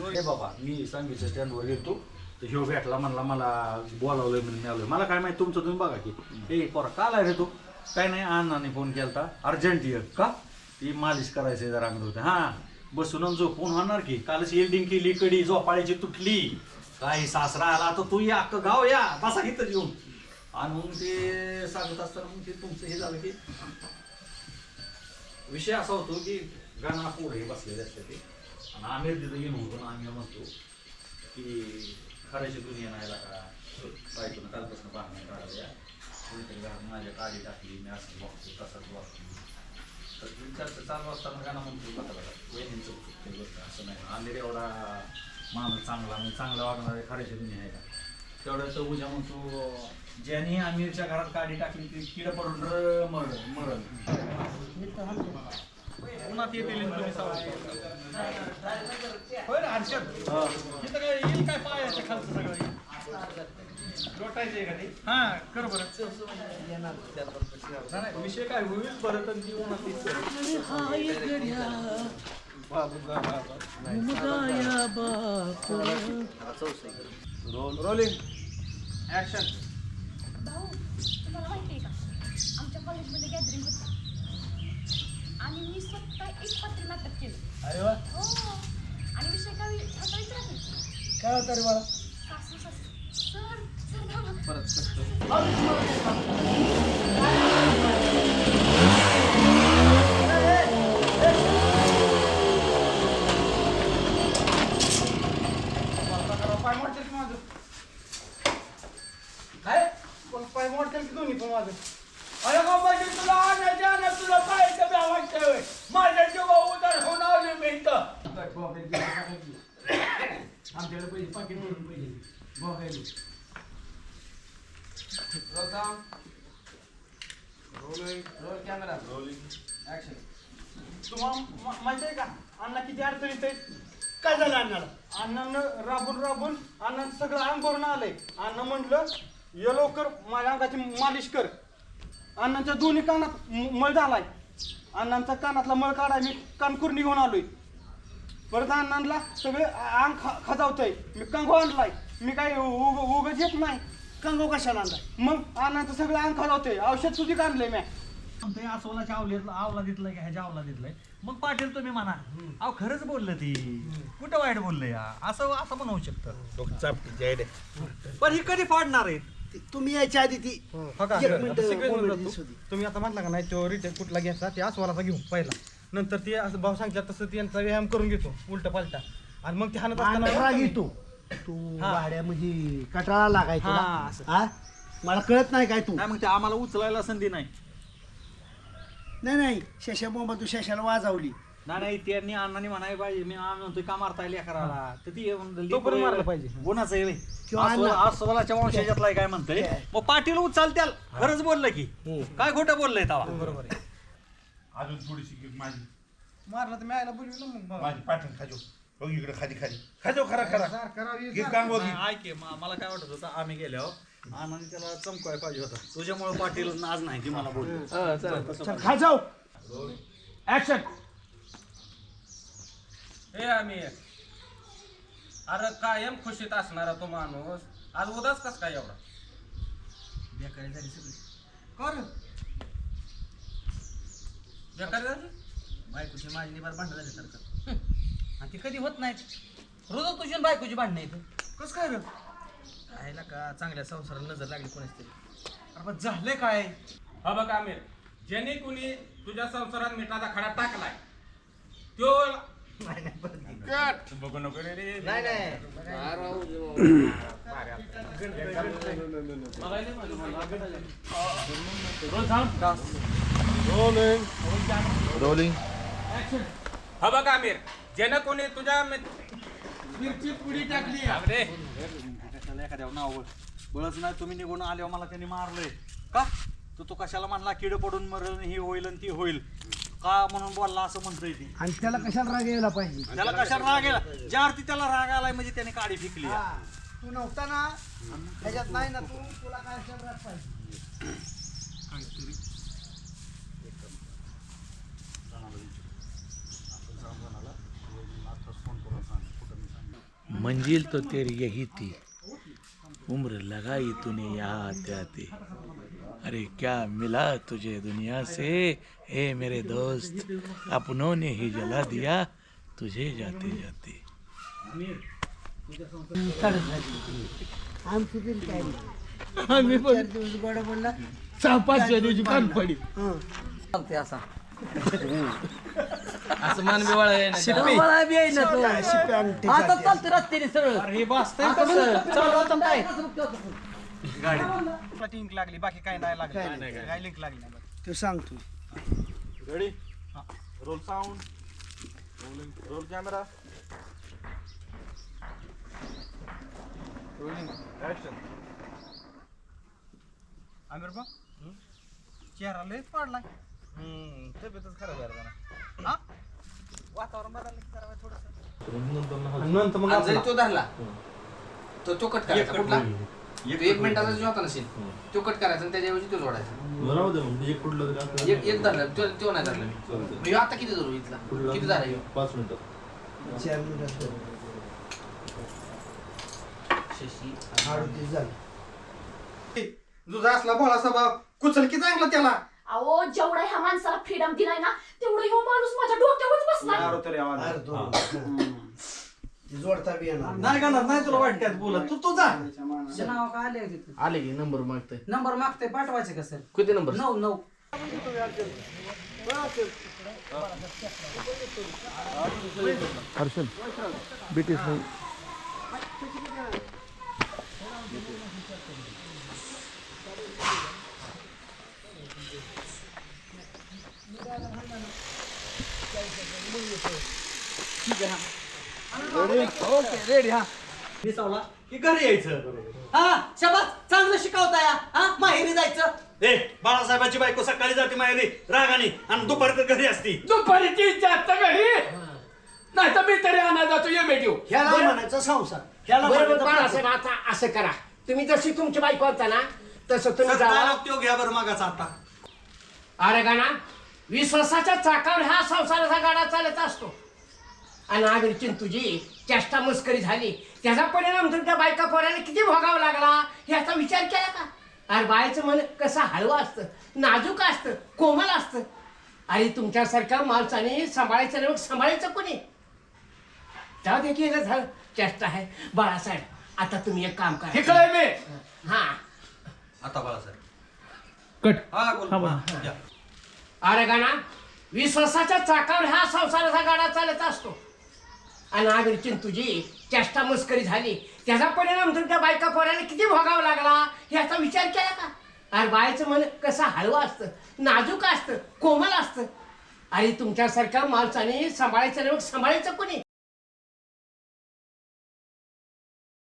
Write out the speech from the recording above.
हे बाबा मी सांगितलं स्टँडवर येतो तर ह्यो भेटला म्हणला मला बोलावलंय म्हणून मी आलोय. मला काय माहिती तुमचं तुम्ही बघा की ए पोरा काल आहे रे तू काय नाही अण्णाने फोन केलता अर्जंट ये का ती मालिश करायचंय जरा अंगण होतं हां बसून झोपून होणार की कालच एल्डिंग केली कडी झोपाळ्याची तुटली काही सासरा आला तर तू या अख्खं गाव या बसा घेतच येऊन आणि मग ते सांगत असताना मग ते तुमचं हे झालं की विषय असा होतो की गाणं पुढे बसलेले असते ते आणि आम्ही तिथं येऊन होतो ना आम्ही म्हणतो की खऱ्याची दुनिया नाही का बायकोनं कालपासून बांधण्या काढल्या कोणीतरी घरात माझ्या काडी टाकली मी असं बघतो तसंच बघतो तर विचारचं चालू असताना गाणं म्हणतो बघा वहिनींचं चुकते गोष्ट असं नाही आम्ही एवढा माणूस चांगला म्हणजे चांगला वागणारे खऱ्याची दुनिया आहे का तेवढं तर उद्या म्हणतो ज्याने आमिरच्या घरात काडी टाकली ती किड पडून मरण उन्हात येतील तुम्ही होय ना हर्षद इथं काय येईल काय पायाचं खालचं सगळं लोटायचं आहे का ते हां कर बरं नाही विषय काय होईल परत ती उन्हात रोलिंग ऍक्शन भाऊ तुम्हाला माहिती आहे का आमच्या कॉलेजमध्ये गॅदरिंग होतं आणि मी स्वतः एक पत्री नाटक केलं. अरे वा हो आणि विषय काय आता विचारायचं काय होतं रे मला सासू सासू सर सर थांबा. परत पाय मोडतील की माझं काय पाय मोडतील की दोन्ही पण माझं अरे बाबाजी तुला आणायच्या आणा तुला पाहायचं बी आवडतंय माझ्या जेव्हा उदार होऊन आले मी इथं आमच्याकडे पैसे पाकिट भरून पैसे बघायला रोल कॅमेरा रोलिंग ऍक्शन तुम्हाला माहिती आहे का अण्णा किती अडचणीत आहे काय झालं अण्णाला अण्णानं राबून अण्णानं सगळं अंग भरून आलंय अण्णा म्हटलं ये लवकर माझ्या अंगाची मालिश कर अण्णांच्या दोन्ही कानात मळ झालाय अण्णांचा कानातला मळ काढाय मी कानकुर घेऊन आलोय परत अण्णांना सगळे अंग खजावतंय मी कंगो आणलाय मी काय उगच येत नाही कंगो कशाला आणलाय मग अण्णांचं सगळं अंग खजावतंय औषध सुधी आणलंय मी अस्वलाच्या आवला दिसलाय का ह्याच्या आवला दिसलाय मग पाटील तुम्ही म्हणा अहो खरंच बोललं ती कुठं वाईट बोललं या असं असं पण होऊ शकतं पण ही कधी फाडणार आहे तुम्ही यायच्या आधी ती तुम्ही आता म्हटला का नाही तो रिटर्न कुठला घ्यायचा ते अस्वलाचा घेऊ पहिला नंतर ते असं भाऊ सांगितलं तसं त्यांचा व्यायाम करून घेतो उलट पालटा आणि मग ते हाणत असताना घेतो तू भाड्यामध्ये कटाळा लागायचा हा मला कळत नाही काय तू नाही मग ते आम्हाला उचलायला संधी नाही नाही शेषा बोंबा तू शेषाला वाजवली नाही त्यांनी अण्णांनी म्हणायला पाहिजे मी आम्ही म्हणतोय का मारता लेकराला तर ती तो पण मारलं पाहिजे. गुणाचं आहे किंवा अण्णा- अस्वलाच्या वंशाच्यातला काय म्हणतंय मग पाटील उचल त्याल खरंच बोललं की काय खोटं बोललंय तवा बरोबर आहे अजून थोडीशी माझी मारलं तर मी आयला बोलवी ना मग माझी पाठण खाजो बघ इकडे खाली खाजो खरा घे काम बघ ऐके मला काय वाटत होतं आम्ही गेल्यावर अण्णांनी त्याला चमकाय पाहिजे होता तुझ्यामुळे पाटील आज नाही की मला बोलतो खा जाऊ ऍक्शन हे आम्ही अरे कायम खुशीत असणारा तो माणूस आज उदास कस काय एवढा बेकारी झाली सगळी कर बेकारी झाली बायकोची माझी फार भांडण झाली सारखं आणि ती कधी होत नाहीत रोज तुझी बायकोची भांडणं येतं कस काय रे राहिला का चांगल्या संसाराला नजर लागली कोणाच तरी अरे पण झाले काय हा बघ आमिर ज्याने कुणी तुझ्या संसारात मिठाचा खडा टाकलाय तो बघू नको रे रोलिंग हा बघ आमिर ज्यानं कोणी तुझ्या मिरची पुडी टाकली रे एखाद्या नाव बळच नाही तुम्ही निघून आल्यावर मला त्यांनी मारलंय का तू कशाला म्हणला किड पडून मरण ही होईल आणि ती होईल का म्हणून बोलला असं म्हणतोय ती आणि त्याला कशाला राग यायला पाहिजे त्याला कशाला राग आला ज्या अर्थी त्याला राग आलाय म्हणजे त्याने काडी फिकली तू नव्हता ना ह्याच्यात नाही ना तू तुला काय शब्दात पाहिजे काहीतरी मंजिल तो तेरी यही थी, उम्र लगाई तूने यहाँ आते आते, अरे क्या मिला तुझे दुनिया से ए मेरे दोस्त, अपनों ने ही जला दिया तुझे जाते जाते. आमची बिल काय नाही. आम्ही पण 4 दिवस गोडा बोलला 4-5 दिवशी कान पडी असं मान बिवाळ आहे ना. शिप्पी बी आहे ना तो. शिप्पी आणते आता जाते. चालतं रस्त्याने सरळ. अरे हे बसतंय कसं चालू होतं काय गाडी लिंक लागली बाकी काय नाही लागली काय नाही, काय लिंक लागली नाही तू सांग तू ready roll sound roll camera rolling action Aamir बा चेहरा लयच पडलाय तब्येतच खराब आहे जरा. हा वातावरण बदललं की जरा थोडंसं नंतर मग आणि जरी आपला- तो धरला तो कट करायचा कुठला तो 1 मिनिटाचा जो होता नसेल तो कट करायचा आणि त्याच्याऐवजी तो जोडायचा. एक धरला तो नाही धरला मी ह्यो आता किती धरू इथला किती धरा ह्यो? 4 मिनिटात शशी 38 झालं. तुझा असला भोळा स्वभाव कुचल की चांगला त्याला अहो जेवढा ह्या माणसाला फ्रीडम दिलाय ना तेवढं ह्यो माणूस माझ्या डोक्यावरच बसलाय. तरी आवाज अरे दोन. ते जोडता बी येणार नाही का नाही तुला वाटत बोलत तू जा नाव काय आले तिथे आले की नंबर मागतोय नंबर मागते पाठवायचे का सर किती नंबर 9 ओके रेडी हा दिसावला की घरी यायचं हा शाबास चांगलं शिकवताय हा माहेरी जायचं ए बाळासाहेबाची बायको सकाळी जाते माहेरी रागाने आणि दुपारी तर घरी असती. दुपारी 3-4 घरी नाही तर मी तरी आणा जातो ये मेट्यू ह्याला म्हणायचं संसार ह्याला बरोबर म्हणायचं बाळासाहेब आता असं करा तुम्ही जशी तुमची बायको होता ना तसं तुम्ही जावा. तो घ्या बरं मागाचा आता. अरे गाणा विश्वासाच्या चाकावर हा संसाराचा गाडा चालत असतो आणि आमिरची तुझी चेष्टा मस्करी झाली त्याचा परिणाम तुमच्या बायका पोराला किती भोगावा लागला याचा विचार केला का? अरे बायचं मन कसं हळवं असतं नाजूक असतं कोमल असतं. अरे तुमच्यासारख्या माणसाने सांभाळायचं नाही मग सांभाळायचं कोणी? जाऊ दे की झालं चेष्टा आहे. बाळासाहेब आता तुम्ही एक काम करा कळय मी हा आता बाळासाहेब कट हा बोल या. अरे गाणा विश्वासाच्या चाकावर हा संसाराचा गाडा चालत असतो आणि आमिरची तुझी चेष्टा मस्करी झाली त्याचा परिणाम तुमच्या बायका पोराला किती भोगावा लागला याचा विचार केला का? अरे बायचं मन कसं हळवं असतं नाजूक असतं कोमल असतं. अरे तुमच्यासारख्या माणसाने सांभाळायचं नाही मग सांभाळायचं कोणी?